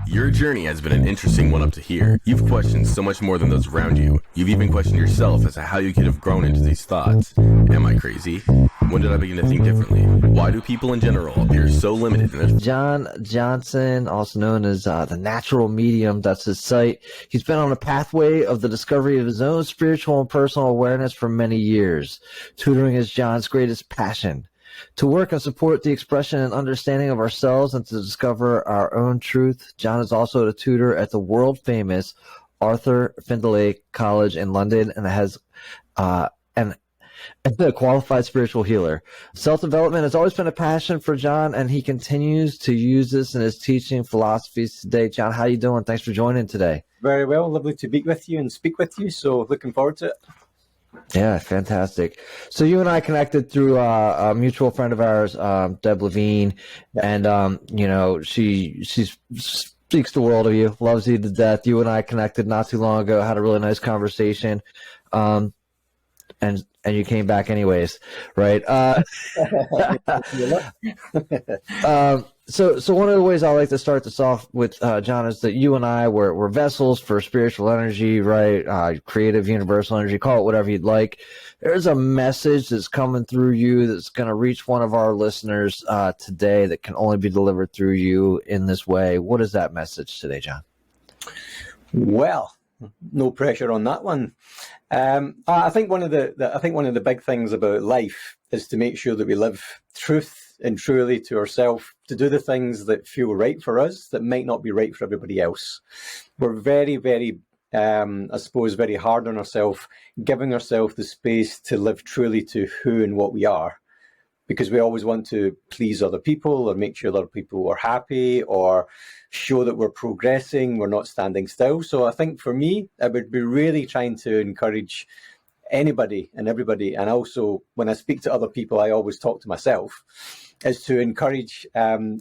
Your journey has been an interesting one up to here. You've questioned so much more than those around you. You've even questioned yourself as to how you could have grown into these thoughts. Am I crazy? When did I begin to think differently? Why do people in general appear so limited in their... John Johnson, also known as the Natural Medium, that's his site. He's been on a pathway of the discovery of his own spiritual and personal awareness for many years. Tutoring is John's greatest passion. To work and support the expression and understanding of ourselves and to discover our own truth, John is also a tutor at the world-famous Arthur Findlay College in London and has a qualified spiritual healer. Self-development has always been a passion for John, and he continues to use this in his teaching philosophies today. John, how you doing? Thanks for joining today. Very well. Lovely to be with you and speak with you, so looking forward to it. Yeah, fantastic. So you and I connected through a mutual friend of ours, Deb Levine, and she speaks the world of you, loves you to death. You and I connected not too long ago, had a really nice conversation, and you came back anyways, right? So one of the ways I like to start this off with, John, is that you and I were vessels for spiritual energy, right? Creative, universal energy, call it whatever you'd like. There's a message that's coming through you that's going to reach one of our listeners today that can only be delivered through you in this way. What is that message today, John? Well, no pressure on that one. I think one of the big things about life is to make sure that we live truth and truly to ourselves, to do the things that feel right for us that might not be right for everybody else. We're very, very, I suppose, very hard on ourselves, giving ourselves the space to live truly to who and what we are, because we always want to please other people or make sure other people are happy or show that we're progressing, we're not standing still. So I think for me, I would be really trying to encourage anybody and everybody, and also when I speak to other people, I always talk to myself, is to encourage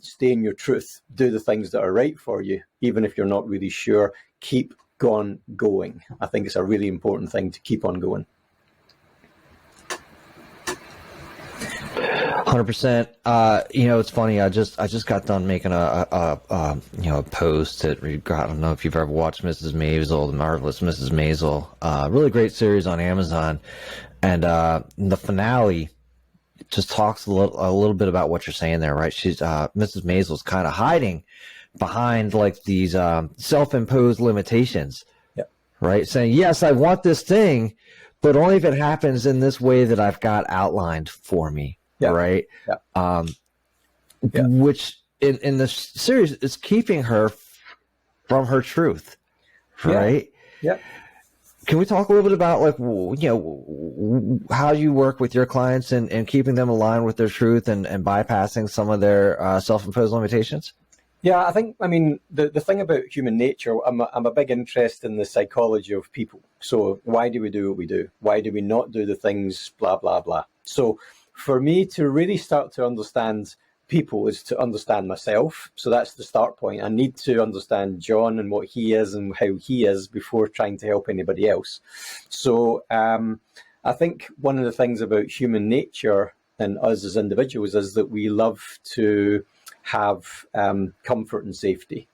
stay in your truth, do the things that are right for you, even if you're not really sure, keep on going. I think it's a really important thing to keep on going. 100%. It's funny. I just got done making a post that I don't know if you've ever watched Mrs. Maisel, The Marvelous Mrs. Maisel. Really great series on Amazon, and the finale just talks a little bit about what you're saying there, right? She's Mrs. Maisel's kind of hiding behind like these self-imposed limitations, yep. Right? Saying, yes, I want this thing, but only if it happens in this way that I've got outlined for me. Yeah. Right. Yeah. Which in the series is keeping her from her truth. Right. Yeah. Can we talk a little bit about how you work with your clients and keeping them aligned with their truth and bypassing some of their self-imposed limitations? Yeah, the thing about human nature, I'm a big interest in the psychology of people. So why do we do what we do? Why do we not do the things, blah, blah, blah? So for me to really start to understand people is to understand myself. So that's the start point. I need to understand John and what he is and how he is before trying to help anybody else. So I think one of the things about human nature and us as individuals is that we love to have comfort and safety.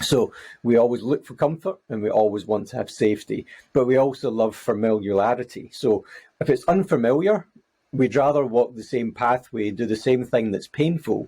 So we always look for comfort and we always want to have safety, but we also love familiarity. So if it's unfamiliar, we'd rather walk the same pathway, do the same thing that's painful,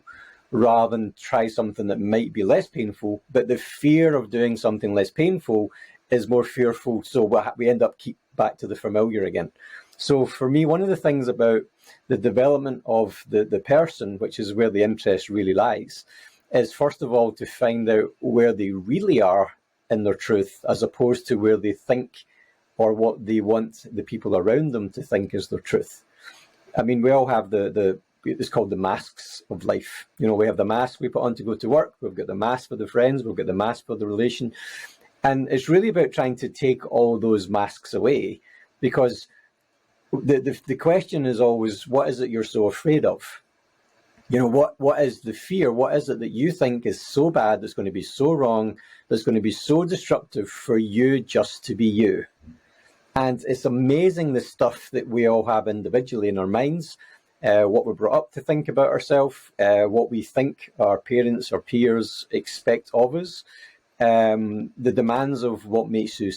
rather than try something that might be less painful. But the fear of doing something less painful is more fearful, so we end up keep back to the familiar again. So for me, one of the things about the development of the person, which is where the interest really lies, is first of all to find out where they really are in their truth, as opposed to where they think or what they want the people around them to think is their truth. I mean, we all have it's called the masks of life. We have the mask we put on to go to work. We've got the mask for the friends. We've got the mask for the relation. And it's really about trying to take all those masks away, because the question is always, what is it you're so afraid of? What is the fear? What is it that you think is so bad, that's going to be so wrong, that's going to be so destructive for you just to be you? And it's amazing the stuff that we all have individually in our minds. what we're brought up to think about ourselves, what we think our parents or peers expect of us, the demands of what makes you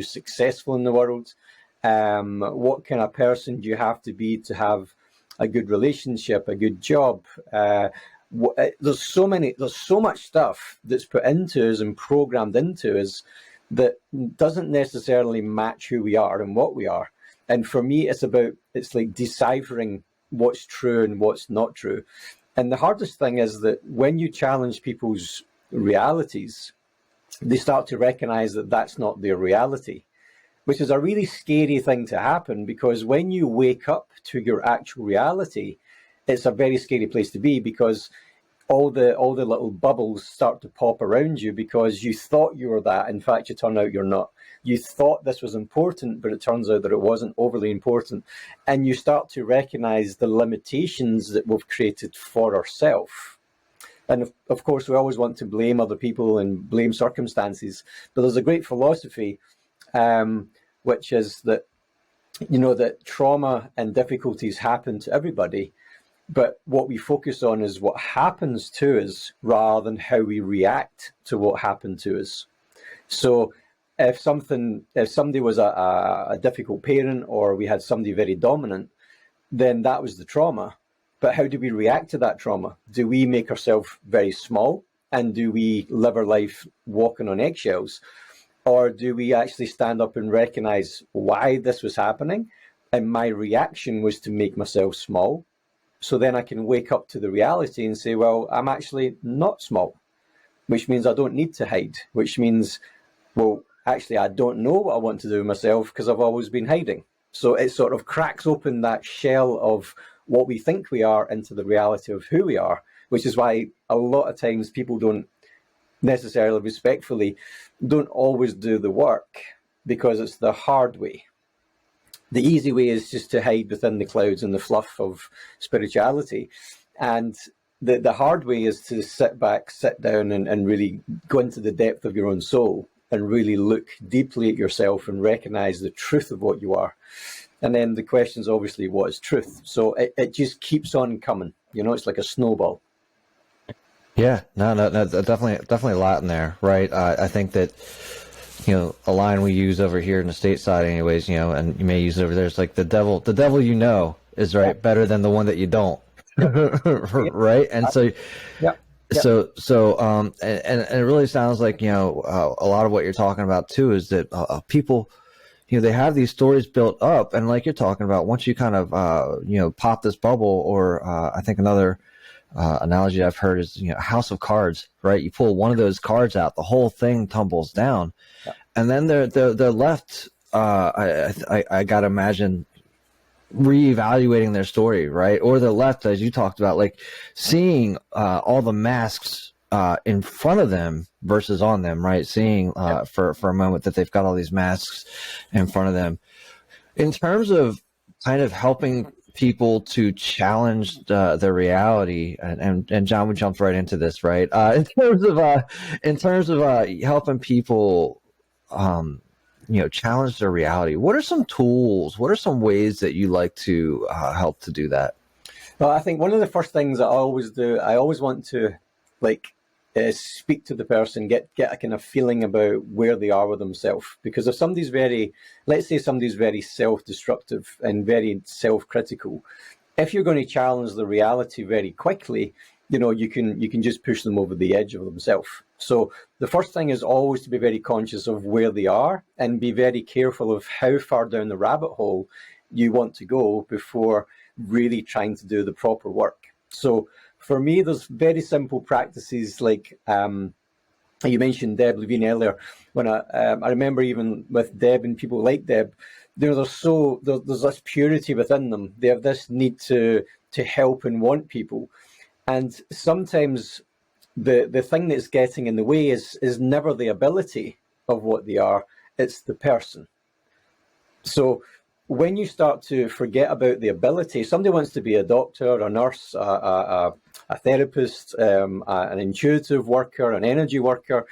successful in the world, what kind of person do you have to be to have a good relationship, a good job. There's so much stuff that's put into us and programmed into us that doesn't necessarily match who we are and what we are. And for me, it's like deciphering what's true and what's not true. And the hardest thing is that when you challenge people's realities, they start to recognize that that's not their reality, which is a really scary thing to happen, because when you wake up to your actual reality, it's a very scary place to be, because all the little bubbles start to pop around you because you thought you were that. In fact, you turn out you're not. You thought this was important, but it turns out that it wasn't overly important. And you start to recognize the limitations that we've created for ourselves. And of course, we always want to blame other people and blame circumstances. But there's a great philosophy, which is that, that trauma and difficulties happen to everybody. But what we focus on is what happens to us rather than how we react to what happened to us. So if somebody was a difficult parent, or we had somebody very dominant, then that was the trauma. But how do we react to that trauma? Do we make ourselves very small, and do we live our life walking on eggshells? Or do we actually stand up and recognize why this was happening? And my reaction was to make myself small. So then I can wake up to the reality and say, well, I'm actually not small, which means I don't need to hide, which means, well, actually, I don't know what I want to do with myself because I've always been hiding. So it sort of cracks open that shell of what we think we are into the reality of who we are, which is why a lot of times people don't necessarily, respectfully, don't always do the work, because it's the hard way. The easy way is just to hide within the clouds and the fluff of spirituality. And the hard way is to sit back, sit down, and really go into the depth of your own soul and really look deeply at yourself and recognize the truth of what you are. And then the question is obviously, what is truth? So it just keeps on coming. It's like a snowball. Yeah, no, definitely a lot in there, right? I think that, a line we use over here in the stateside anyways, and you may use it over there, it's like the devil is right, better than the one that you don't, right? And so, and it really sounds like, a lot of what you're talking about too is that people, they have these stories built up, and like you're talking about, once you kind of, pop this bubble, or I think another analogy I've heard is, a house of cards, right? You pull one of those cards out, the whole thing tumbles down, and then they're left. I gotta imagine reevaluating their story, right? Or they're left, as you talked about, like seeing all the masks in front of them versus on them, right? Seeing for a moment that they've got all these masks in front of them. In terms of kind of helping people to challenge their reality, and John, we jumped right into this, right? In terms of helping people, challenge their reality. What are some tools? What are some ways that you like to help to do that? Well, I think one of the first things that I always do, I always want to speak to the person, get a kind of feeling about where they are with themselves. Because if somebody's let's say somebody's very self-destructive and very self-critical, if you're going to challenge the reality very quickly, you can just push them over the edge of themselves. So the first thing is always to be very conscious of where they are, and be very careful of how far down the rabbit hole you want to go before really trying to do the proper work. So for me, there's very simple practices like, you mentioned Deb Levine earlier. When I remember, even with Deb and people like Deb, there's this purity within them. They have this need to help and want people. And sometimes the thing that's getting in the way is never the ability of what they are, it's the person. So when you start to forget about the ability, somebody wants to be a doctor, a nurse, a therapist, an intuitive worker, an energy worker,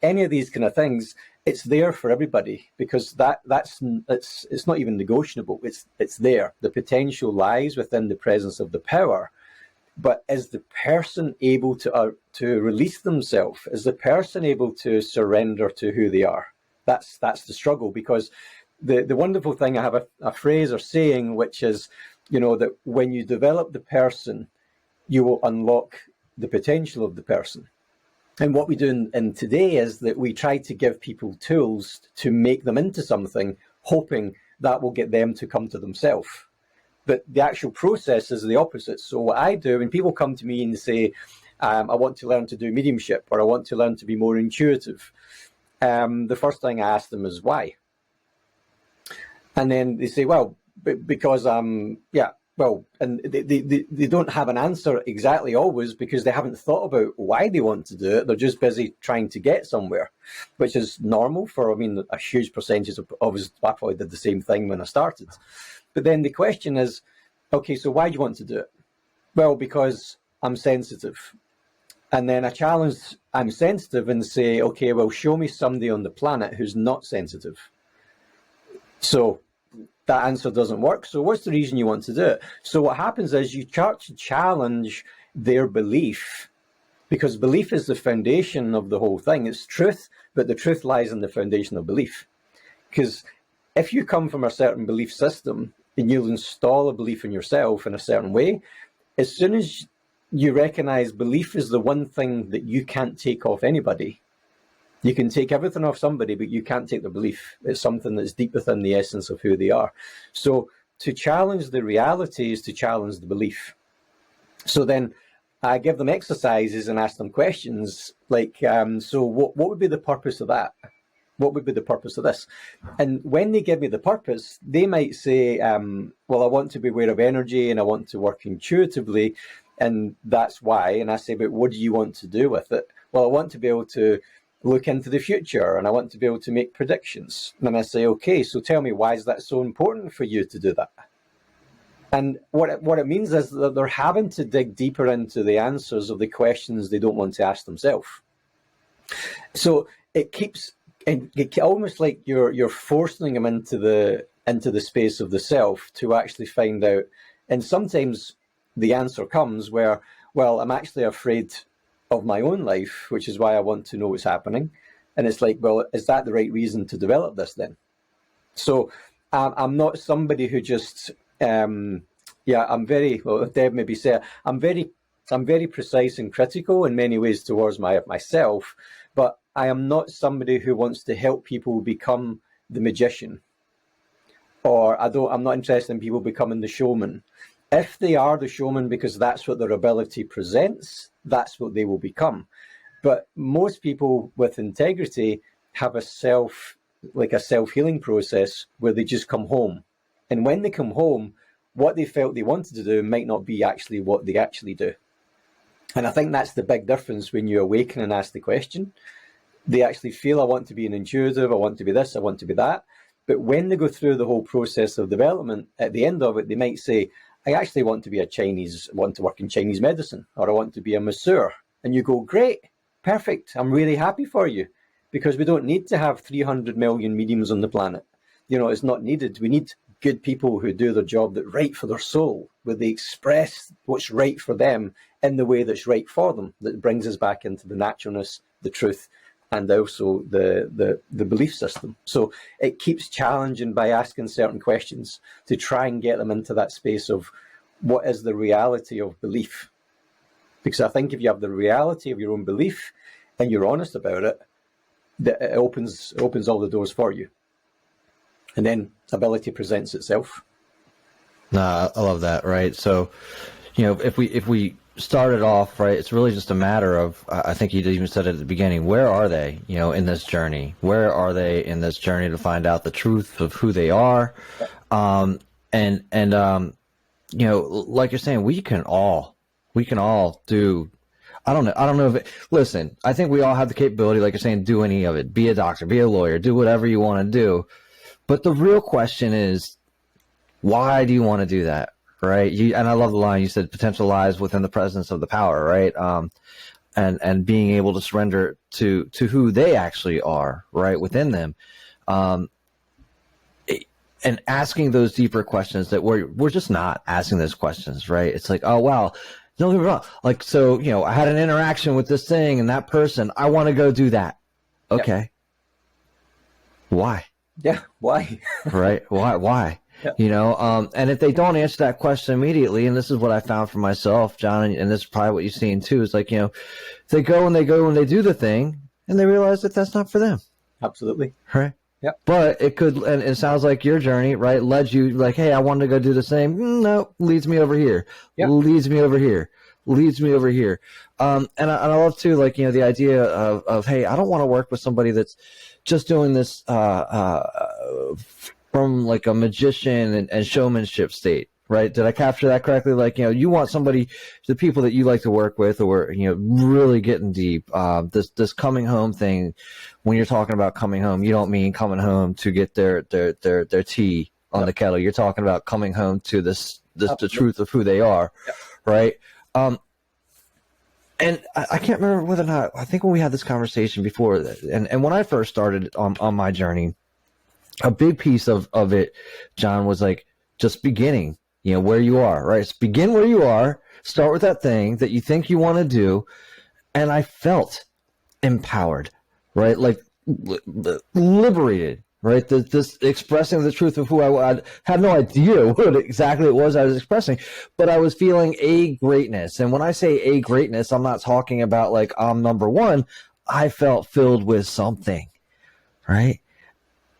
any of these kind of things, it's there for everybody, because it's not even negotiable. It's there. The potential lies within the presence of the power. But is the person able to release themselves? Is the person able to surrender to who they are? That's the struggle, because the wonderful thing, I have a phrase or saying, which is, that when you develop the person, you will unlock the potential of the person. And what we do in today is that we try to give people tools to make them into something, hoping that will get them to come to themselves. But the actual process is the opposite. So what I do, when people come to me and say, I want to learn to do mediumship, or I want to learn to be more intuitive, the first thing I ask them is why. And then they say, well, because and they don't have an answer exactly always, because they haven't thought about why they want to do it. They're just busy trying to get somewhere, which is normal for, a huge percentage of us. I probably did the same thing when I started. But then the question is, okay, so why do you want to do it? Well, because I'm sensitive. And then I challenge, I'm sensitive, and say, okay, well, show me somebody on the planet who's not sensitive. So that answer doesn't work. So what's the reason you want to do it? So what happens is you start to challenge their belief, because belief is the foundation of the whole thing. It's truth, but the truth lies in the foundation of belief. Because if you come from a certain belief system and you'll install a belief in yourself in a certain way, as soon as you recognize belief is the one thing that you can't take off anybody. You can take everything off somebody, but you can't take their belief. It's something that's deep within the essence of who they are. So to challenge the reality is to challenge the belief. So then I give them exercises and ask them questions like, so what would be the purpose of that? What would be the purpose of this? And when they give me the purpose, they might say, well, I want to be aware of energy and I want to work intuitively, and that's why. And I say, but what do you want to do with it? Well, I want to be able to look into the future and I want to be able to make predictions. And I say, okay, so tell me, why is that so important for you to do that? And what it means is that they're having to dig deeper into the answers of the questions they don't want to ask themselves. So it keeps, almost like you're forcing them into the space of the self to actually find out. And sometimes the answer comes where, well, I'm actually afraid of my own life, which is why I want to know what's happening. And it's like, well, is that the right reason to develop this then? So I'm not somebody who just, I'm very, well, Deb maybe said, I'm very precise and critical in many ways towards myself, but I am not somebody who wants to help people become the magician, or I'm not interested in people becoming the showman. If they are the showman because that's what their ability presents, that's what they will become. But most people with integrity have a self-healing process where they just come home. And when they come home, what they felt they wanted to do might not be actually what they actually do. And I think that's the big difference when you awaken and ask the question. They actually feel, I want to be an intuitive, I want to be this, I want to be that. But when they go through the whole process of development, at the end of it, they might say, I actually want to be want to work in Chinese medicine, or I want to be a masseur. And you go, great, perfect. I'm really happy for you, because we don't need to have 300 million mediums on the planet. It's not needed. We need good people who do their job that's right for their soul, where they express what's right for them in the way that's right for them, that brings us back into the naturalness, the truth, and also the belief system. So it keeps challenging by asking certain questions to try and get them into that space of what is the reality of belief. Because I think if you have the reality of your own belief and you're honest about it, it opens all the doors for you. And then ability presents itself. I love that, right? So, if we started off, right, it's really just a matter of, I think you even said it at the beginning, where are they, in this journey? Where are they in this journey to find out the truth of who they are? Like you're saying, we can all do, I don't know listen, I think we all have the capability, like you're saying, do any of it, be a doctor, be a lawyer, do whatever you want to do. But the real question is, why do you want to do that? Right. And I love the line you said, potential lies within the presence of the power. Right. and being able to surrender to who they actually are, right, within them. And asking those deeper questions that we're just not asking those questions, right? It's like, oh, wow, don't get me wrong. Like, so, I had an interaction with this thing and that person. I want to go do that. Okay. Yeah. Why? Yeah. Why? Right. Why? Yeah. And if they don't answer that question immediately, and this is what I found for myself, John, and this is probably what you've seen too, is like, they go and they do the thing and they realize that that's not for them. Absolutely. Right. Yeah. But it could, and it sounds like your journey, right, led you like, hey, I wanted to go do the same. No, leads me over here. Yeah. Leads me over here. And I love too, like, the idea of, hey, I don't want to work with somebody that's just doing this from like a magician and showmanship state, right? Did I capture that correctly? Like, you want somebody, the people that you like to work with, or really getting deep. This coming home thing. When you're talking about coming home, you don't mean coming home to get their tea on the kettle. You're talking about coming home to the truth of who they are, right? And I can't remember whether or not, I think when we had this conversation before, and when I first started on my journey, a big piece of it, John, was like just beginning, where you are, right? Just begin where you are, start with that thing that you think you want to do. And I felt empowered, right? Like liberated, right? This expressing the truth of who I had no idea what exactly it was I was expressing, but I was feeling a greatness. And when I say a greatness, I'm not talking about like I'm number one. I felt filled with something, right?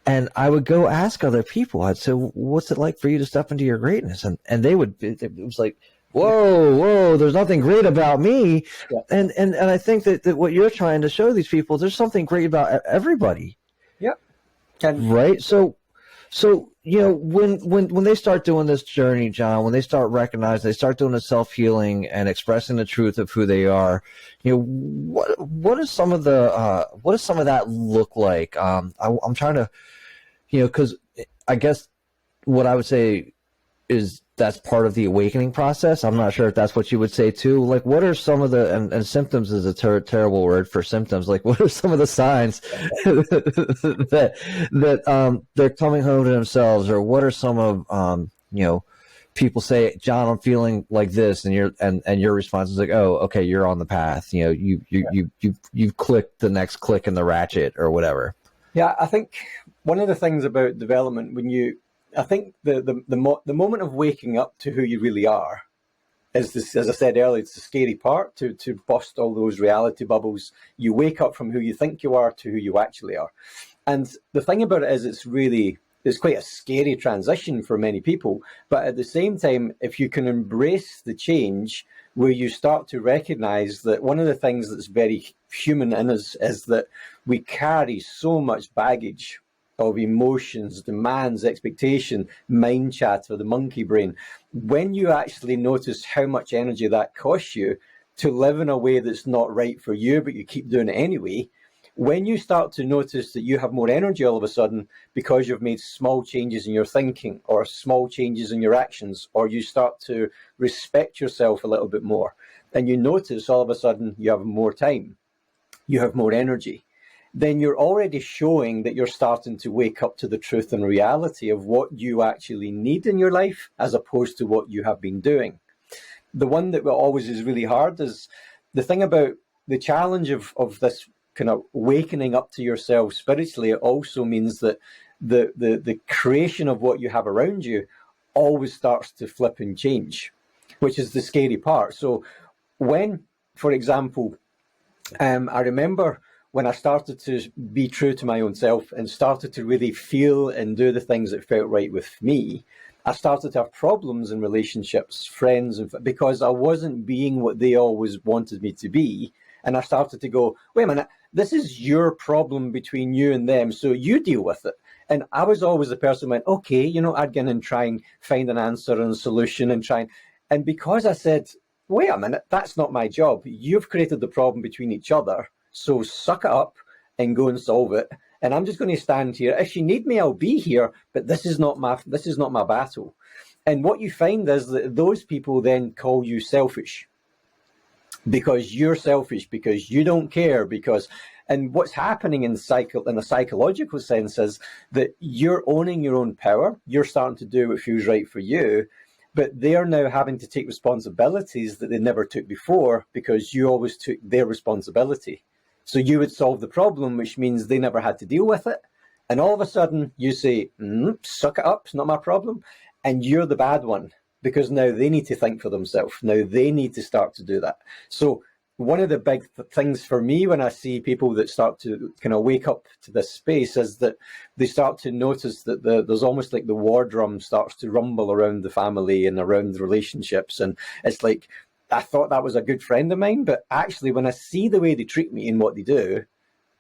And I would go ask other people. I'd say, what's it like for you to step into your greatness? And they would, it was like, whoa, there's nothing great about me. Yeah. And I think that what you're trying to show these people, there's something great about everybody. Yeah. Right. So, when they start doing this journey, John, when they start recognizing, they start doing the self-healing and expressing the truth of who they are, what does some of that look like? I'm trying to, because I guess what I would say is that's part of the awakening process. I'm not sure if that's what you would say too. Like, what are some of the, and symptoms is a terrible word for symptoms. Like, what are some of the signs that they're coming home to themselves, or what are some of, people say, John, I'm feeling like this, and your response is like, oh, okay, you're on the path. You've clicked the next click in the ratchet or whatever. Yeah, I think one of the things about development, I think the moment of waking up to who you really are is this, as I said earlier, it's the scary part to bust all those reality bubbles. You wake up from who you think you are to who you actually are. And the thing about it is it's quite a scary transition for many people. But at the same time, if you can embrace the change where you start to recognize that one of the things that's very human in us is that we carry so much baggage of emotions, demands, expectation, mind chatter, the monkey brain. When you actually notice how much energy that costs you to live in a way that's not right for you, but you keep doing it anyway, when you start to notice that you have more energy all of a sudden because you've made small changes in your thinking or small changes in your actions, or you start to respect yourself a little bit more, and you notice all of a sudden you have more time, you have more energy, then you're already showing that you're starting to wake up to the truth and reality of what you actually need in your life as opposed to what you have been doing. The one that always is really hard is the thing about the challenge of this kind of wakening up to yourself spiritually. It also means that the creation of what you have around you always starts to flip and change, which is the scary part. So when, for example, I remember when I started to be true to my own self and started to really feel and do the things that felt right with me, I started to have problems in relationships, friends, because I wasn't being what they always wanted me to be. And I started to go, wait a minute, this is your problem between you and them, so you deal with it. And I was always the person who went, okay, I'd go in and try and find an answer and a solution and because I said, wait a minute, that's not my job. You've created the problem between each other. So suck it up and go and solve it. And I'm just going to stand here. If you need me, I'll be here. But this is not my battle. And what you find is that those people then call you selfish. because you're selfish, because you don't care, because, and what's happening in a psychological sense is that you're owning your own power. You're starting to do what feels right for you, but they're now having to take responsibilities that they never took before because you always took their responsibility. So you would solve the problem, which means they never had to deal with it. And all of a sudden you say, suck it up, it's not my problem. And you're the bad one, because now they need to think for themselves. Now they need to start to do that. So one of the big things for me when I see people that start to kind of wake up to this space is that they start to notice that there's almost like the war drum starts to rumble around the family and around the relationships. And it's like, I thought that was a good friend of mine, but actually when I see the way they treat me and what they do,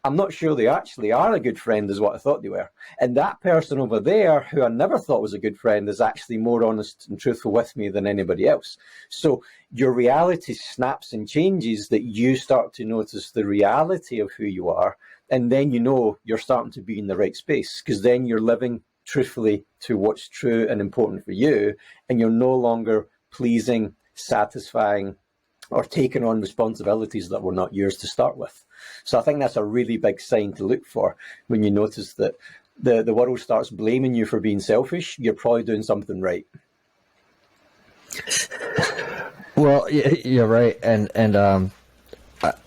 I'm not sure they actually are a good friend as what I thought they were. And that person over there, who I never thought was a good friend, is actually more honest and truthful with me than anybody else. So your reality snaps and changes, that you start to notice the reality of who you are. And then you know you're starting to be in the right space, because then you're living truthfully to what's true and important for you. And you're no longer pleasing, satisfying, or taking on responsibilities that were not yours to start with. So I think that's a really big sign to look for when you notice that the world starts blaming you for being selfish. You're probably doing something right. Well, you're right, and I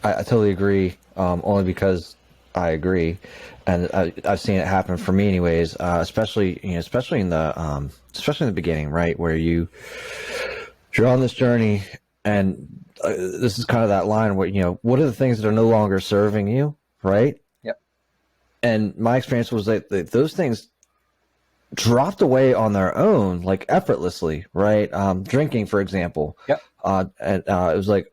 totally agree. Only because I agree, and I've seen it happen for me, anyways. Especially in the beginning, right, where you're on this journey. And this is kind of that line where, what are the things that are no longer serving you, right? Yep. And my experience was that those things dropped away on their own, like effortlessly, right? Drinking, for example. Yep. And it was like,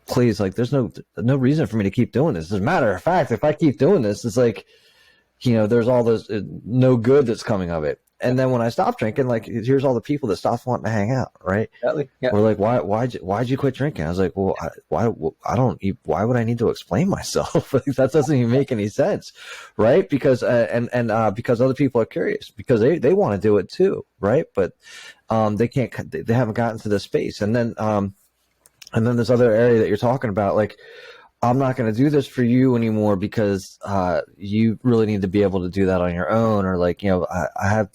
please, like, there's no reason for me to keep doing this. As a matter of fact, if I keep doing this, it's like, there's all this no good that's coming of it. And then when I stopped drinking, like, here's all the people that stopped wanting to hang out, right? Exactly. Yeah. We're like, why'd you quit drinking? I was like, well, why would I need to explain myself? Like, that doesn't even make any sense, right? Because because other people are curious, because they want to do it too, right? But they haven't gotten to this space. And then this other area that you're talking about, like, I'm not going to do this for you anymore because you really need to be able to do that on your own, or like, I have.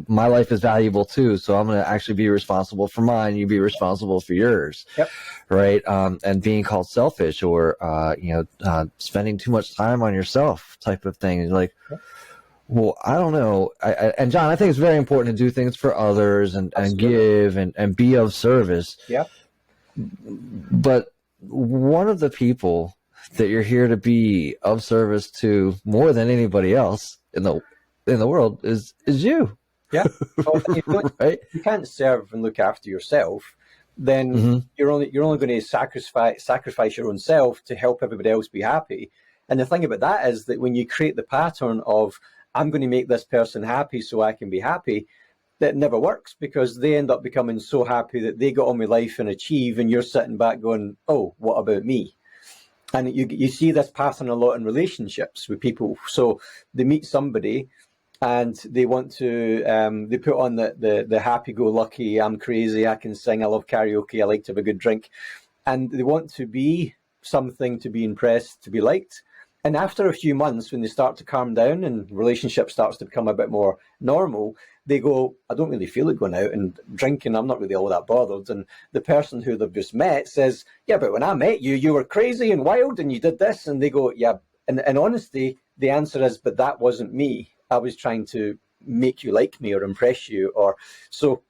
My life is valuable too, so I'm going to actually be responsible for mine. You be responsible for yours, yep. Right? And being called selfish, or spending too much time on yourself, type of thing. Like, yep. Well, I don't know. And John, I think it's very important to do things for others and give and be of service. Yeah. But one of the people that you're here to be of service to more than anybody else in the world is you. Yeah. Well, right? You can't serve and look after yourself, then you're only going to sacrifice your own self to help everybody else be happy. And the thing about that is that when you create the pattern of, I'm going to make this person happy so I can be happy, that never works, because they end up becoming so happy that they got on with life and achieve, and you're sitting back going, oh, what about me? And you see this pattern a lot in relationships with people. So they meet somebody and they want to, they put on the happy-go-lucky, I'm crazy, I can sing, I love karaoke, I like to have a good drink. And they want to be something, to be impressed, to be liked. And after a few months, when they start to calm down and relationship starts to become a bit more normal, they go, I don't really feel it going out and drinking, I'm not really all that bothered. And the person who they've just met says, yeah, but when I met you, you were crazy and wild and you did this. And they go, yeah. And in honesty, the answer is, but that wasn't me. I was trying to make you like me or impress you. Or so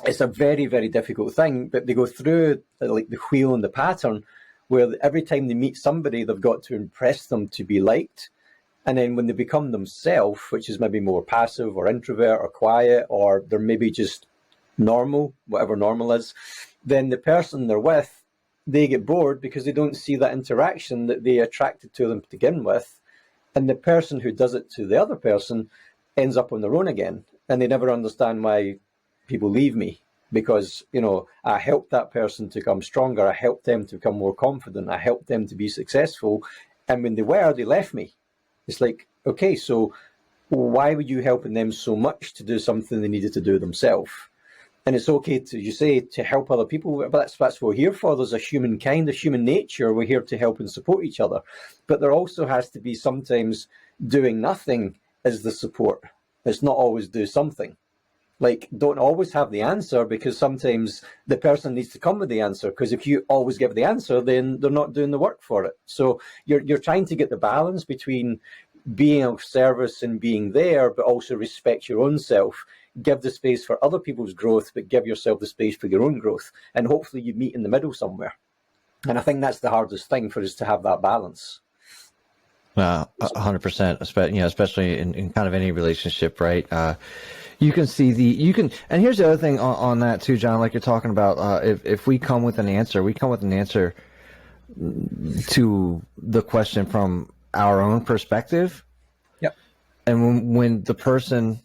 it's a very, very difficult thing. But they go through like the wheel and the pattern where every time they meet somebody, they've got to impress them to be liked. And then when they become themselves, which is maybe more passive or introvert or quiet, or they're maybe just normal, whatever normal is, then the person they're with, they get bored because they don't see that interaction that they attracted to them to begin with. And the person who does it to the other person ends up on their own again. And they never understand why people leave me. Because, I helped that person to become stronger. I helped them to become more confident. I helped them to be successful. And when they left me. It's like, okay, so why were you helping them so much to do something they needed to do themselves? And it's okay to, you say, to help other people, but that's what we're here for. There's a humankind, a human nature. We're here to help and support each other. But there also has to be sometimes doing nothing as the support. It's not always do something. Like, don't always have the answer, because sometimes the person needs to come with the answer, because if you always give the answer, then they're not doing the work for it. So you're trying to get the balance between being of service and being there, but also respect your own self, give the space for other people's growth, but give yourself the space for your own growth. And hopefully you meet in the middle somewhere. And I think that's the hardest thing for us, to have that balance. 100%, especially in kind of any relationship, right? You can see and here's the other thing on that too, John, like you're talking about, if we come with an answer, to the question from our own perspective. Yep. And when the person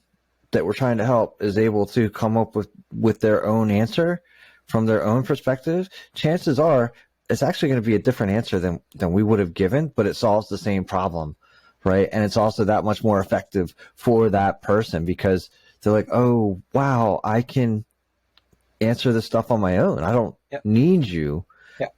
that we're trying to help is able to come up with their own answer from their own perspective, chances are it's actually going to be a different answer than we would have given, but it solves the same problem, right? And it's also that much more effective for that person, because they're like, oh, wow, I can answer this stuff on my own. I don't need you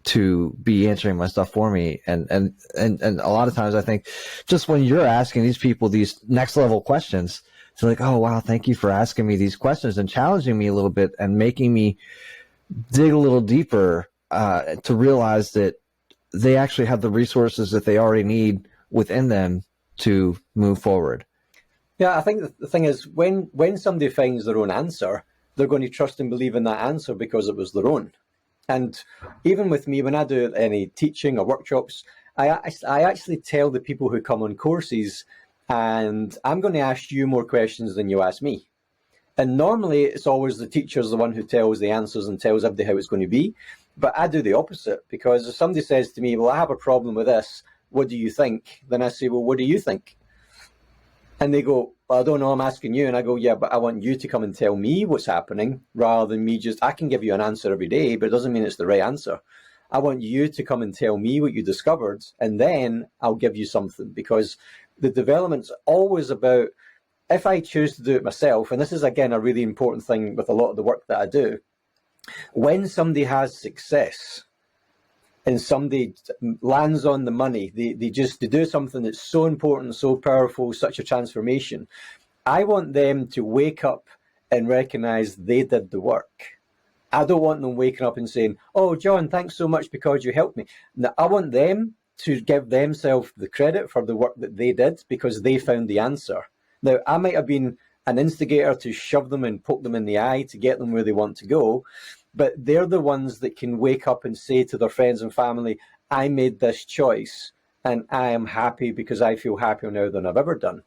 to be answering my stuff for me. And a lot of times I think just when you're asking these people these next level questions, it's like, oh, wow, thank you for asking me these questions and challenging me a little bit and making me dig a little deeper to realize that they actually have the resources that they already need within them to move forward. Yeah, I think the thing is, when somebody finds their own answer, they're going to trust and believe in that answer because it was their own. And even with me, when I do any teaching or workshops, I actually tell the people who come on courses, and I'm going to ask you more questions than you ask me. And normally it's always the teacher's the one who tells the answers and tells everybody how it's going to be. But I do the opposite, because if somebody says to me, well, I have a problem with this, what do you think? Then I say, well, what do you think? And they go, well, I don't know, I'm asking you. And I go, yeah, but I want you to come and tell me what's happening, rather than me I can give you an answer every day, but it doesn't mean it's the right answer. I want you to come and tell me what you discovered, and then I'll give you something, because the development's always about, if I choose to do it myself, and this is, again, a really important thing with a lot of the work that I do, when somebody has success, and somebody lands on the money, they do something that's so important, so powerful, such a transformation, I want them to wake up and recognize they did the work. I don't want them waking up and saying, oh, John, thanks so much because you helped me. Now, I want them to give themselves the credit for the work that they did, because they found the answer. Now, I might have been an instigator to shove them and poke them in the eye to get them where they want to go, but they're the ones that can wake up and say to their friends and family, I made this choice and I am happy because I feel happier now than I've ever done.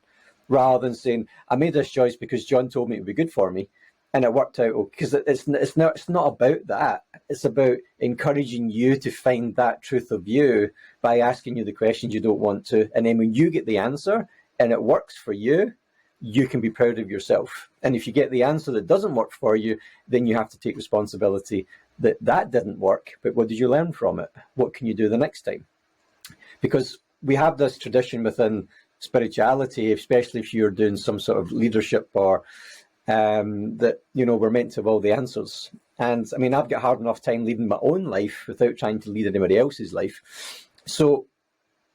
Rather than saying, I made this choice because John told me it would be good for me and it worked out. Because it's not about that. It's about encouraging you to find that truth of you by asking you the questions you don't want to. And then when you get the answer and it works for you, you can be proud of yourself. And if you get the answer that doesn't work for you, then you have to take responsibility that didn't work. But what did you learn from it? What can you do the next time? Because we have this tradition within spirituality, especially if you're doing some sort of leadership or that, we're meant to have all the answers. And I mean, I've got hard enough time leading my own life without trying to lead anybody else's life. So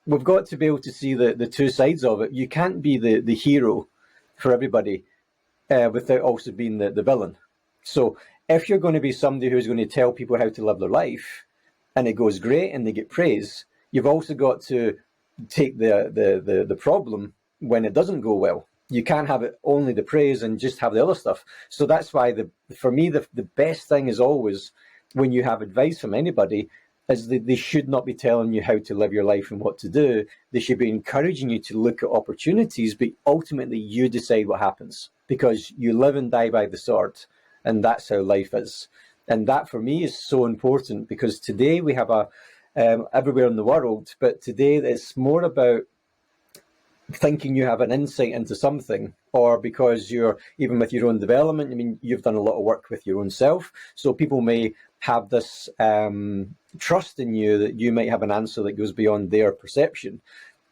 we've got to be able to see the two sides of it. You can't be the hero for everybody without also being the villain. So if you're going to be somebody who's going to tell people how to live their life and it goes great and they get praise, you've also got to take the problem when it doesn't go well. You can't have it only the praise and just have the other stuff. So that's why for me the best thing is always, when you have advice from anybody, is that they should not be telling you how to live your life and what to do. They should be encouraging you to look at opportunities, but ultimately you decide what happens, because you live and die by the sword, and that's how life is. And that for me is so important, because today we have everywhere in the world, but today it's more about thinking you have an insight into something, or because you're, even with your own development, I mean, you've done a lot of work with your own self, so people may have this trust in you that you might have an answer that goes beyond their perception.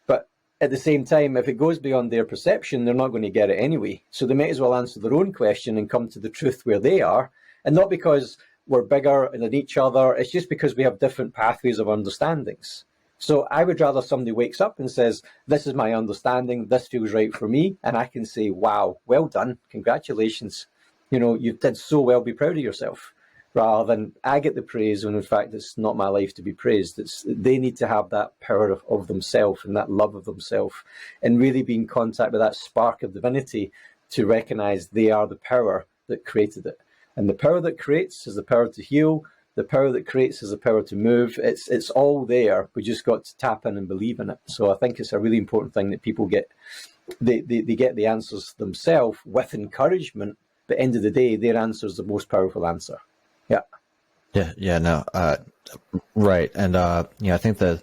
But at the same time, if it goes beyond their perception, they're not going to get it anyway. So they might as well answer their own question and come to the truth where they are, And not because we're bigger than each other, it's just because we have different pathways of understandings. So I would rather somebody wakes up and says, this is my understanding, this feels right for me, and I can say, wow, well done, congratulations. You did so well, be proud of yourself. Rather than I get the praise when in fact it's not my life to be praised. They need to have that power of themselves and that love of themselves and really be in contact with that spark of divinity to recognize they are the power that created it. And the power that creates is the power to heal. The power that creates is the power to move. It's all there. We just got to tap in and believe in it. So I think it's a really important thing that people get. They get the answers themselves with encouragement. But at the end of the day, their answer is the most powerful answer. Yeah, no, right. And, I think the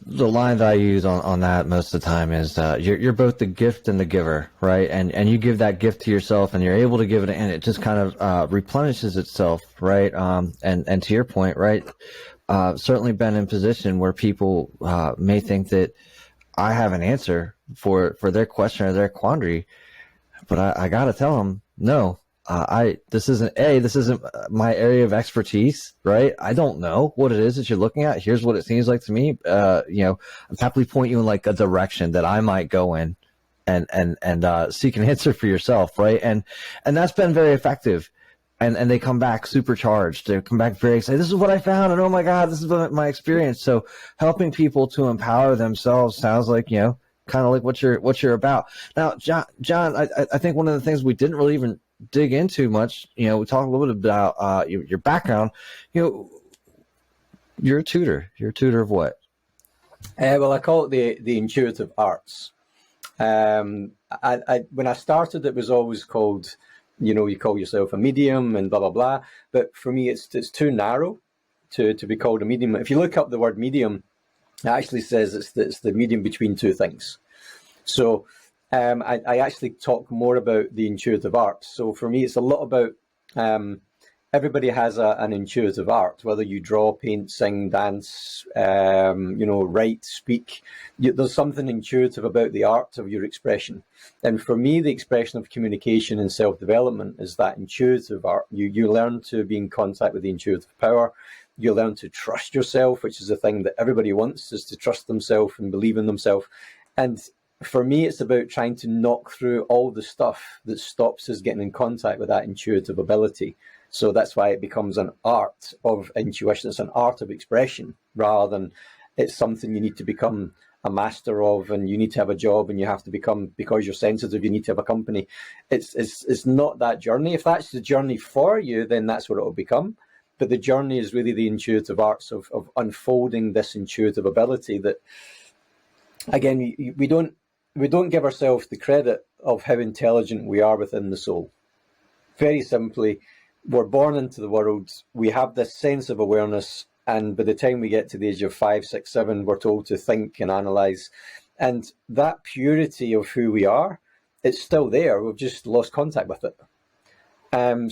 line that I use on that most of the time is, you're both the gift and the giver, right? And you give that gift to yourself and you're able to give it, and it just kind of, replenishes itself, right? And to your point, right? Certainly been in position where people, may think that I have an answer for their question or their quandary, but I gotta tell them, no. This isn't my area of expertise, right? I don't know what it is that you're looking at. Here's what it seems like to me. I'm happily point you in like a direction that I might go in and seek an answer for yourself, right? And that's been very effective. And they come back supercharged. They come back very excited. This is what I found, and oh my God, this is my experience. So helping people to empower themselves sounds like, kind of like what you're about. Now, John, I think one of the things we didn't really even dig into much, we talked a little bit about your background. You're a tutor. You're a tutor of what? Well, I call it the intuitive arts. When I started, it was always called, you call yourself a medium and blah blah blah. But for me, it's too narrow to be called a medium. If you look up the word medium, it actually says it's the medium between two things. So I actually talk more about the intuitive arts. So for me, it's a lot about everybody has an intuitive art, whether you draw, paint, sing, dance, write, speak. There's something intuitive about the art of your expression. And for me, the expression of communication and self-development is that intuitive art. You learn to be in contact with the intuitive power. You learn to trust yourself, which is the thing that everybody wants, is to trust themselves and believe in themselves. And for me, it's about trying to knock through all the stuff that stops us getting in contact with that intuitive ability. So that's why it becomes an art of intuition. It's an art of expression rather than it's something you need to become a master of, and you need to have a job, and you have to become, because you're sensitive, you need to have a company. It's not that journey. If that's the journey for you, then that's what it will become. But the journey is really the intuitive arts of unfolding this intuitive ability that, again, we don't give ourselves the credit of how intelligent we are within the soul. Very simply, we're born into the world, we have this sense of awareness, and by the time we get to the age of 5, 6, 7, we're told to think and analyze. And that purity of who we are, it's still there. We've just lost contact with it.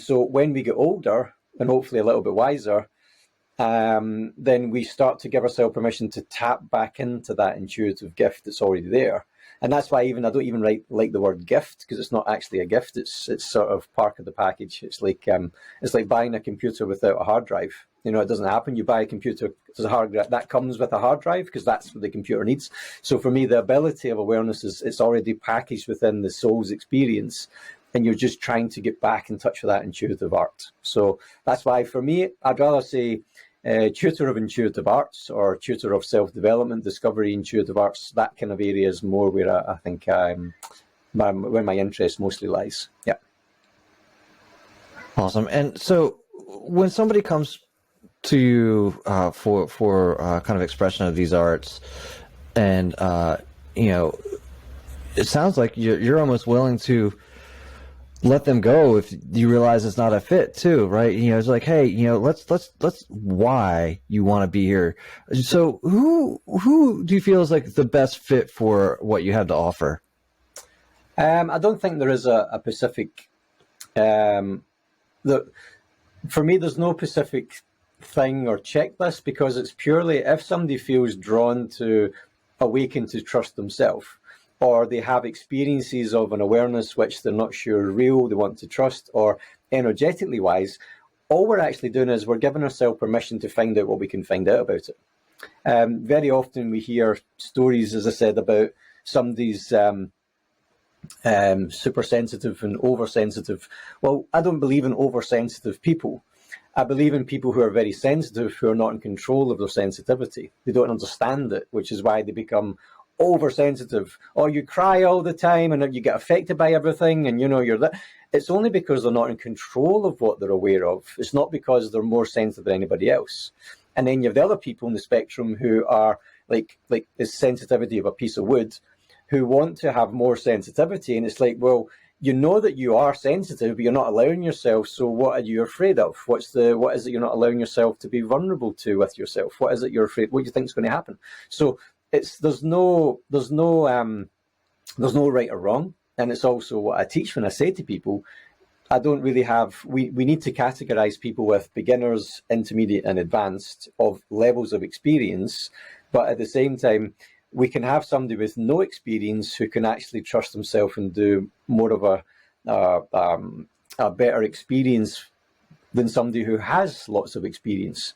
So when we get older, and hopefully a little bit wiser, then we start to give ourselves permission to tap back into that intuitive gift that's already there. And that's why I don't even like the word gift, because it's not actually a gift. It's sort of part of the package. It's like buying a computer without a hard drive. It doesn't happen. You buy a computer, there's a hard drive that comes with a hard drive because that's what the computer needs. So for me, the ability of awareness it's already packaged within the soul's experience, and you're just trying to get back in touch with that intuitive art. So that's why for me, I'd rather say tutor of intuitive arts or tutor of self-development, discovery, intuitive arts. That kind of area is more where I think where my interest mostly lies. Yeah. Awesome. And so when somebody comes to you for kind of expression of these arts, and it sounds like you're almost willing to let them go if you realize it's not a fit too, right? It's like, hey, let's why you want to be here. So who do you feel is like the best fit for what you have to offer? I don't think there is a specific, for me, there's no specific thing or checklist, because it's purely if somebody feels drawn to awaken to trust themselves, or they have experiences of an awareness which they're not sure are real, they want to trust, or energetically wise, all we're actually doing is we're giving ourselves permission to find out what we can find out about it. Very often we hear stories, as I said, about somebody's super sensitive and oversensitive. Well, I don't believe in oversensitive people. I believe in people who are very sensitive, who are not in control of their sensitivity. They don't understand it, which is why they become oversensitive. Or you cry all the time and you get affected by everything, and you're that. It's only because they're not in control of what they're aware of. It's not because they're more sensitive than anybody else. And then you have the other people in the spectrum who are like the sensitivity of a piece of wood, who want to have more sensitivity. And it's like, well, you know that you are sensitive, but you're not allowing yourself. So what are you afraid of? What is it you're not allowing yourself to be vulnerable to with yourself? What is it you're afraid? What do you think is going to happen? So there's no right or wrong. And it's also what I teach when I say to people, I don't really have, we need to categorize people with beginners, intermediate and advanced of levels of experience. But at the same time, we can have somebody with no experience who can actually trust themselves and do more of a better experience than somebody who has lots of experience.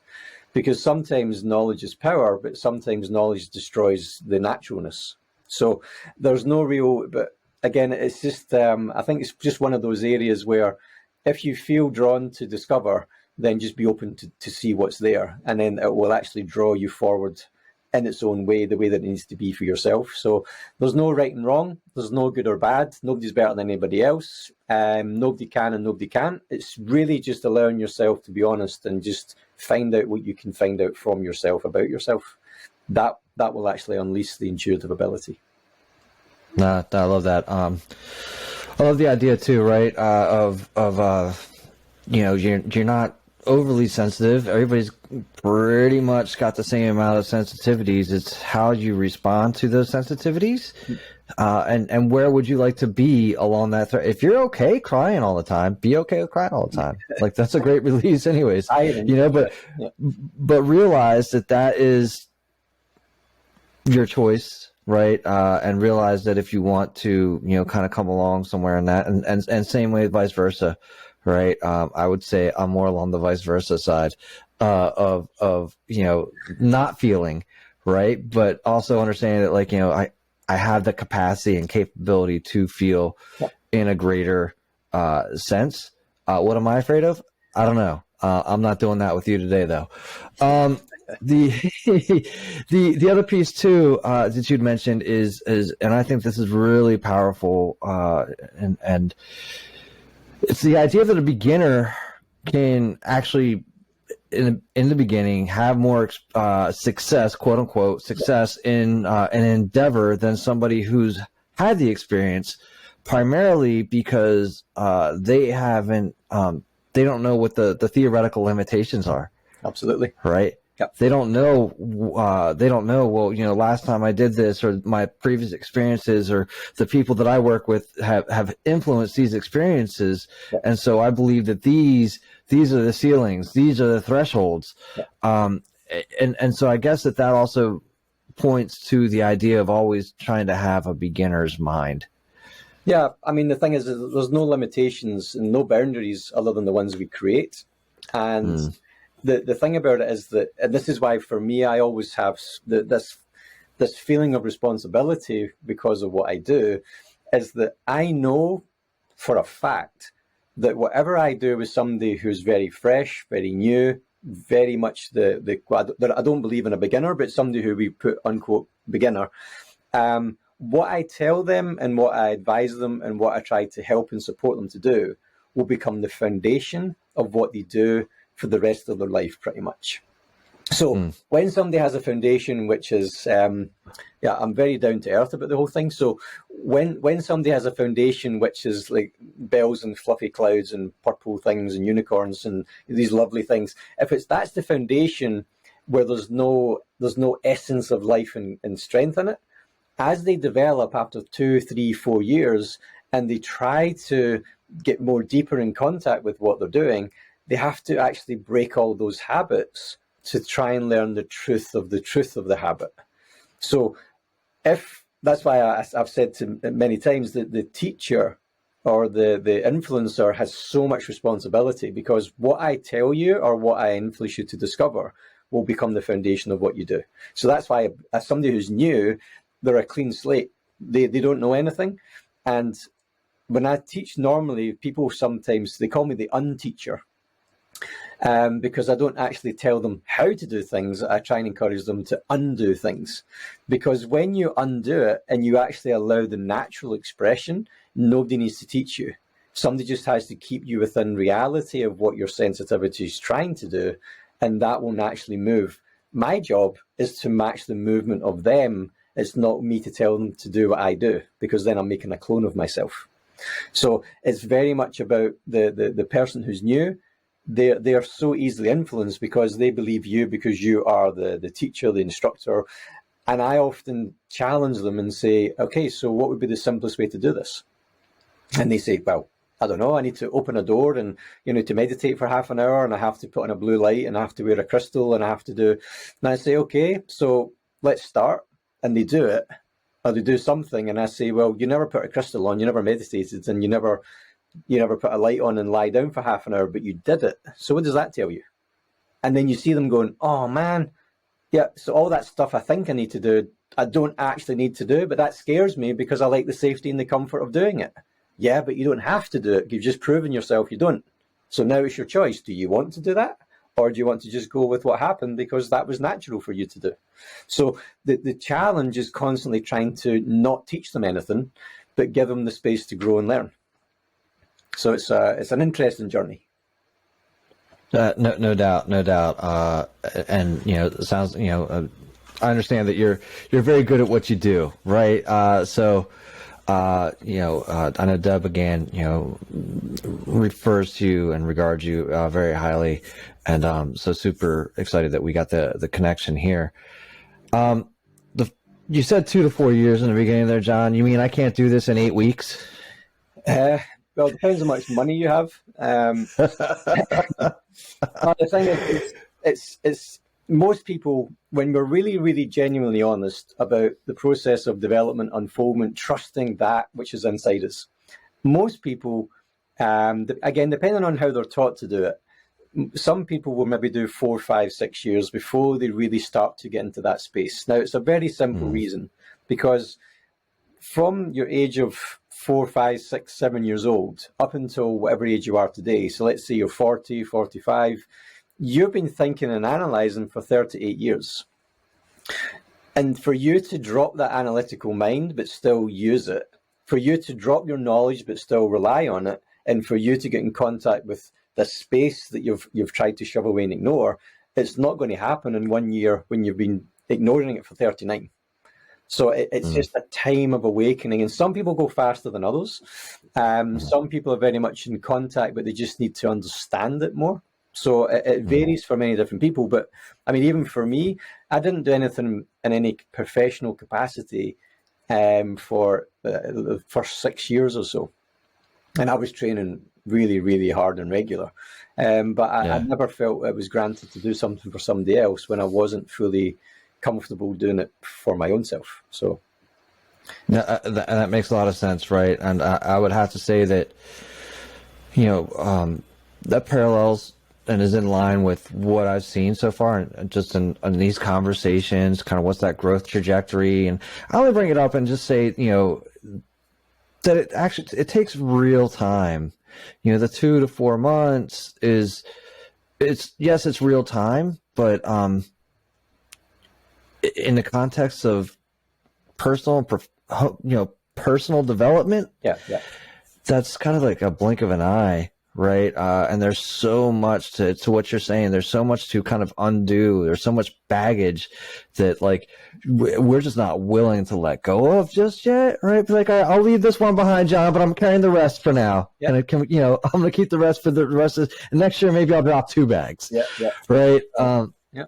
Because sometimes knowledge is power, but sometimes knowledge destroys the naturalness. So there's no real, but again, it's just, I think it's just one of those areas where if you feel drawn to discover, then just be open to see what's there. And then it will actually draw you forward in its own way, the way that it needs to be for yourself. So there's no right and wrong. There's no good or bad. Nobody's better than anybody else. Nobody can and nobody can't. It's really just allowing yourself to be honest and just find out what you can find out from yourself about yourself. That will actually unleash the intuitive ability. Nah, I love that. I love the idea too, right? You're not overly sensitive. Everybody's pretty much got the same amount of sensitivities. It's how you respond to those sensitivities, and where would you like to be along that thread? If you're okay crying all the time, be okay with crying all the time. Like that's a great release, anyways. But realize that is your choice. Right. And realize that if you want to, kind of come along somewhere in that and same way, vice versa. Right. I would say I'm more along the vice versa side, of, not feeling right. But also understanding that I have the capacity and capability to feel in a greater, sense. What am I afraid of? I don't know. I'm not doing that with you today though. The other piece too that you'd mentioned is and I think this is really powerful, and it's the idea that a beginner can actually in the beginning have more success, quote unquote success in an endeavor than somebody who's had the experience, primarily because they haven't they don't know what the theoretical limitations are. Absolutely. Right. Yep. They don't know. Well, last time I did this, or my previous experiences, or the people that I work with have influenced these experiences, yep. And so I believe that these are the ceilings, these are the thresholds, yep. And so I guess that also points to the idea of always trying to have a beginner's mind. Yeah, I mean the thing is, there's no limitations and no boundaries other than the ones we create, and. The thing about it is that, and this is why for me, I always have this feeling of responsibility because of what I do, is that I know for a fact that whatever I do with somebody who's very fresh, very new, very much I don't believe in a beginner, but somebody who we put unquote beginner, what I tell them and what I advise them and what I try to help and support them to do will become the foundation of what they do for the rest of their life, pretty much. So when somebody has a foundation, which is, I'm very down to earth about the whole thing. So when somebody has a foundation, which is like bells and fluffy clouds and purple things and unicorns and these lovely things, that's the foundation where there's no essence of life and strength in it, as they develop after 2, 3, 4 years, and they try to get more deeper in contact with what they're doing, they have to actually break all those habits to try and learn the truth of the habit. So if that's why I've said to many times that the teacher or the influencer has so much responsibility, because what I tell you or what I influence you to discover will become the foundation of what you do. So that's why, as somebody who's new, they're a clean slate. They don't know anything. And when I teach, normally people sometimes, they call me the unteacher, because I don't actually tell them how to do things. I try and encourage them to undo things, because when you undo it and you actually allow the natural expression, nobody needs to teach you. Somebody just has to keep you within reality of what your sensitivity is trying to do, and that will naturally move. My job is to match the movement of them. It's not me to tell them to do what I do, because then I'm making a clone of myself. So it's very much about the person who's new. They are so easily influenced because they believe you, because you are the teacher, the instructor. And I often challenge them and say, okay, so what would be the simplest way to do this? And they say, well, I don't know, I need to open a door and, to meditate for half an hour, and I have to put on a blue light, and I have to wear a crystal, and I have to do. And I say, okay, so let's start. And they do it, or they do something. And I say, well, you never put a crystal on, you never meditated, and you never put a light on and lie down for half an hour, but you did it. So what does that tell you? And then you see them going, oh man, yeah, so all that stuff I think I need to do, I don't actually need to do, but that scares me because I like the safety and the comfort of doing it. Yeah, but you don't have to do it. You've just proven yourself you don't. So now it's your choice. Do you want to do that? Or do you want to just go with what happened because that was natural for you to do? So the challenge is constantly trying to not teach them anything, but give them the space to grow and learn. So it's an interesting journey. No doubt. And it sounds, I understand that you're very good at what you do, right? I know Deb again, refers to you and regards you very highly, and so super excited that we got the connection here. You said 2 to 4 years in the beginning there, John. You mean I can't do this in 8 weeks? Well, it depends how much money you have. The thing is, it's most people, when we're really, really genuinely honest about the process of development, unfoldment, trusting that which is inside us, most people, again, depending on how they're taught to do it, some people will maybe do 4, 5, 6 years before they really start to get into that space. Now, it's a very simple reason, because from your age of 4, 5, 6, 7 years old up until whatever age you are today, so let's say you're 40, 45, you've been thinking and analyzing for 38 years. And for you to drop that analytical mind but still use it, for you to drop your knowledge but still rely on it, and for you to get in contact with the space that you've tried to shove away and ignore, it's not going to happen in 1 year when you've been ignoring it for 39. So it's just a time of awakening, and some people go faster than others. Some people are very much in contact, but they just need to understand it more. So it varies for many different people. But I mean, even for me, I didn't do anything in any professional capacity for the first 6 years or so. And I was training really, really hard and regular. But I never felt it was granted to do something for somebody else when I wasn't fully comfortable doing it for my own self. So that makes a lot of sense, right? And I would have to say that that parallels and is in line with what I've seen so far, and just in these conversations, kind of what's that growth trajectory. And I only bring it up and just say that it takes real time. The 2 to 4 months it's real time, but in the context of personal development, that's kind of like a blink of an eye, right? And there's so much to what you're saying. There's so much to kind of undo. There's so much baggage that we're just not willing to let go of just yet, right? Like, I'll leave this one behind, John, but I'm carrying the rest for now. Yeah. And I'm going to keep the rest for the rest of, and next year maybe I'll drop 2 bags. Yeah. Right. Yeah.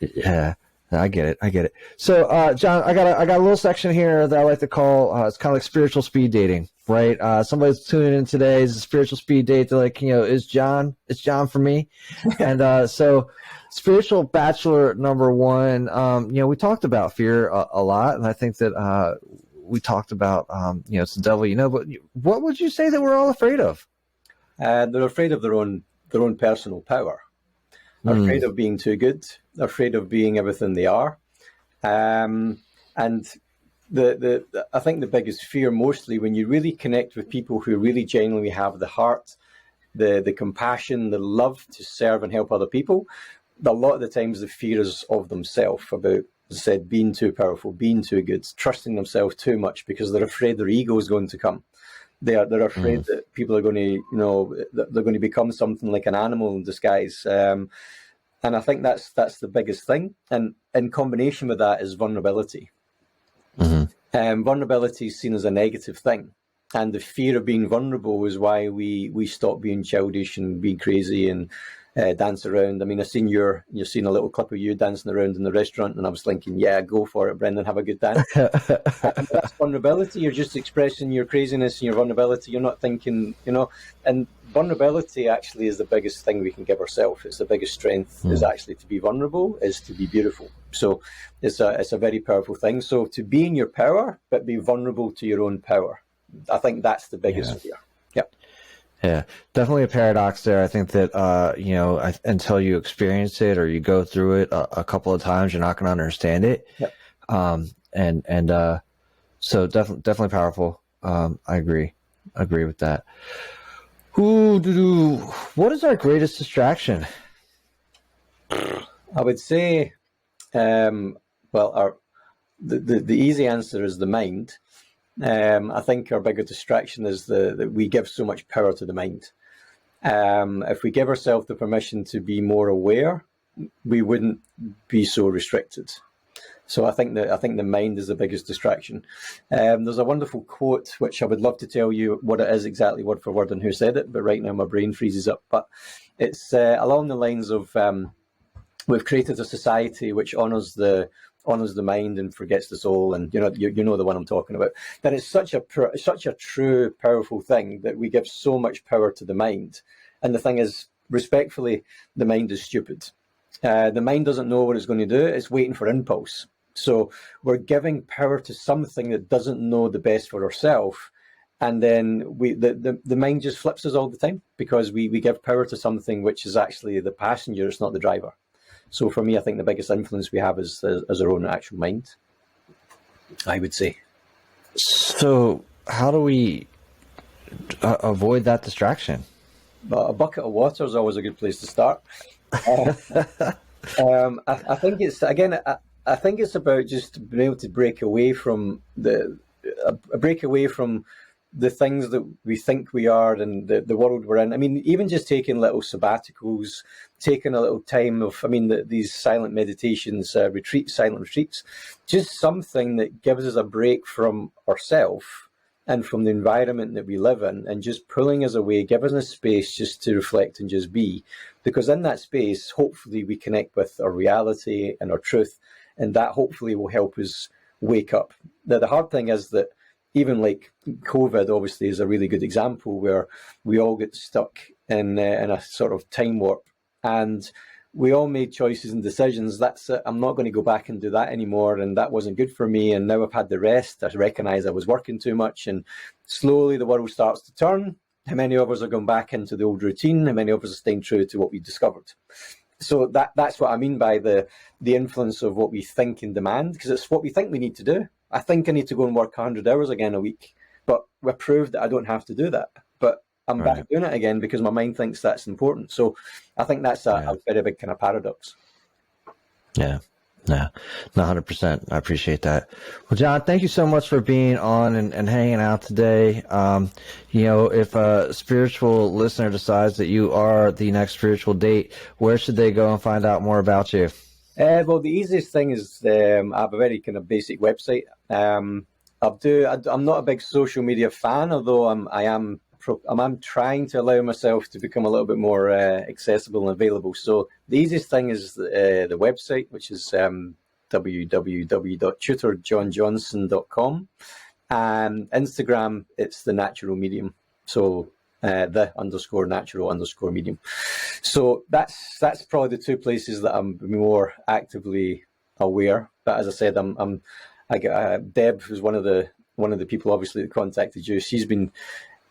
Yeah. I get it. I get it. So, John, I got a little section here that I like to call, it's kind of like spiritual speed dating, right? Somebody's tuning in today. Is a spiritual speed date. They're like, it's John for me. And, so spiritual bachelor number one, we talked about fear a lot. And I think that, we talked about, it's the devil, but what would you say that we're all afraid of? They're afraid of their own personal power. They're afraid of being too good. They're afraid of being everything they are. And I think the biggest fear, mostly when you really connect with people who really genuinely have the heart, the compassion, the love to serve and help other people, a lot of the times the fear is of themselves, about, as I said, being too powerful, being too good, trusting themselves too much because they're afraid their ego is going to come. They're afraid that people are going to, they're going to become something like an animal in disguise. And I think that's the biggest thing. And in combination with that is vulnerability. Vulnerability is seen as a negative thing. And the fear of being vulnerable is why we stop being childish and being crazy and dance around. I mean, I've seen you've seen a little clip of you dancing around in the restaurant, and I was thinking, yeah, go for it, Brendan, have a good dance. That's vulnerability. You're just expressing your craziness and your vulnerability. You're not thinking, and vulnerability actually is the biggest thing we can give ourselves. It's the biggest strength is actually to be vulnerable, is to be beautiful. So it's a very powerful thing. So to be in your power, but be vulnerable to your own power. I think that's the biggest fear. Yep. Yeah, definitely a paradox there. I think that, until you experience it or you go through it a couple of times, you're not going to understand it. Yep. So definitely powerful. I agree with that. What is our greatest distraction? I would say, the easy answer is the mind. I think our bigger distraction is that we give so much power to the mind. If we give ourselves the permission to be more aware, we wouldn't be so restricted. So I think the mind is the biggest distraction. There's a wonderful quote which I would love to tell you what it is exactly word for word and who said it, but right now my brain freezes up. But it's along the lines of we've created a society which honours the mind and forgets the soul, and you know the one I'm talking about. That it's such a true, powerful thing that we give so much power to the mind. And the thing is, respectfully, the mind is stupid. The mind doesn't know what it's going to do. It's waiting for impulse. So we're giving power to something that doesn't know the best for ourselves. And then the mind just flips us all the time because we give power to something which is actually the passenger, it's not the driver. So for me, I think the biggest influence we have is our own actual mind, I would say. So how do we avoid that distraction? But a bucket of water is always a good place to start. I think it's, again, I think it's about just being able to break away from the things that we think we are and the world we're in. I mean, even just taking little sabbaticals, taking a little time of, these silent meditations, silent retreats, just something that gives us a break from ourselves and from the environment that we live in, and just pulling us away, giving us space just to reflect and just be. Because in that space, hopefully we connect with our reality and our truth, and that hopefully will help us wake up. Now, the hard thing is that even like COVID, obviously, is a really good example where we all get stuck in a sort of time warp, and we all made choices and decisions. That's it. I'm not going to go back and do that anymore, and that wasn't good for me. And now I've had the rest. I recognise I was working too much, and slowly the world starts to turn. How many of us are going back into the old routine? How many of us are staying true to what we discovered? So that's what I mean by the influence of what we think and demand, because it's what we think we need to do. I think I need to go and work 100 hours again a week, but we've proved that I don't have to do that. But I'm back doing it again because my mind thinks that's important. So I think that's a very big kind of paradox. Yeah. No, 100%. I appreciate that. Well, John, thank you so much for being on and hanging out today. If a spiritual listener decides that you are the next spiritual date, where should they go and find out more about you? Well, the easiest thing is I have a very kind of basic website. I'm not a big social media fan, although I'm trying to allow myself to become a little bit more accessible and available. So the easiest thing is the website, which is www.tutorjohnjohnson.com. And Instagram, it's the natural medium. So the_natural_medium. So that's probably the two places that I'm more actively aware. But as I said, I get Deb, who's one of the people obviously that contacted you. She's been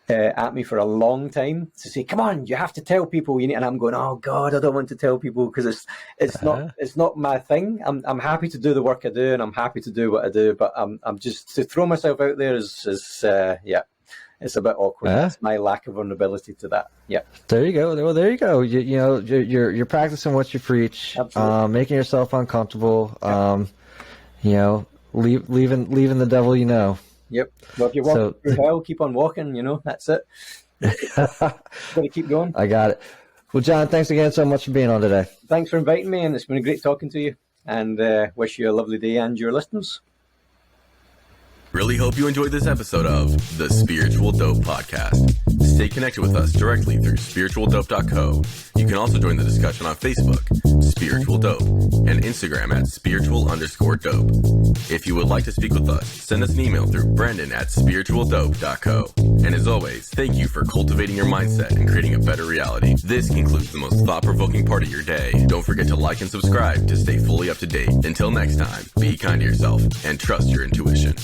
at me for a long time to say, "Come on, you have to tell people." And I'm going, "Oh God, I don't want to tell people because it's not my thing. I'm happy to do the work I do, and I'm happy to do what I do, but I'm just to throw myself out there is it's a bit awkward. That's my lack of vulnerability to that. Yeah. There you go. Well, there you go. You're practicing what you preach. Making yourself uncomfortable. Leaving the devil. Yep. Well, if you're walking through hell, keep on walking. That's it. Got to keep going. I got it. Well, John, thanks again so much for being on today. Thanks for inviting me, and it's been great talking to you. And wish you a lovely day and your listeners. Really hope you enjoyed this episode of the Spiritual Dope Podcast. Stay connected with us directly through spiritualdope.co. You can also join the discussion on Facebook, Spiritual Dope, and Instagram at spiritual_dope. If you would like to speak with us, send us an email through brendan@spiritualdope.co. And as always, thank you for cultivating your mindset and creating a better reality. This concludes the most thought-provoking part of your day. Don't forget to like and subscribe to stay fully up to date. Until next time, be kind to yourself and trust your intuition.